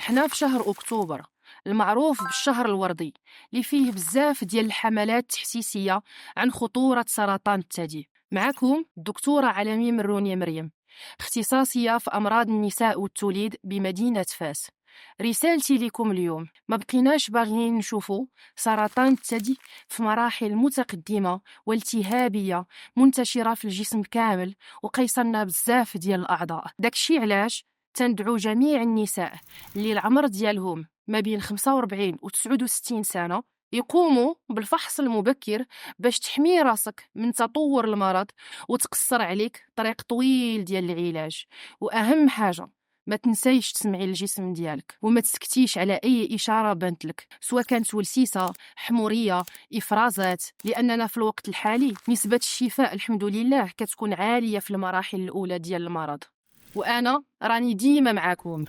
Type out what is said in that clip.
حنا في شهر أكتوبر المعروف بالشهر الوردي اللي فيه بزاف ديال الحملات التحسيسية عن خطورة سرطان الثدي. معكم الدكتورة عالمية مرونية مريم، اختصاصية في أمراض النساء والتوليد بمدينة فاس. رسالتي لكم اليوم: ما بقيناش باغيين نشوفوا سرطان الثدي في مراحل متقدمة والتهابية منتشرة في الجسم كامل وقيصلنا بزاف ديال الأعضاء. داكشي علاش تندعو جميع النساء اللي العمر ديالهم ما بين 45 و 69 سنة يقوموا بالفحص المبكر باش تحمي راسك من تطور المرض وتقصر عليك طريق طويل ديال العلاج. وأهم حاجة، ما تنسيش تسمعي الجسم ديالك وما تسكتيش على أي إشارة بانت لك، سواء كانت ولسيسة، حمورية، إفرازات، لأننا في الوقت الحالي نسبة الشفاء الحمد لله كتكون عالية في المراحل الأولى ديال المرض. وأنا راني ديما معاكم.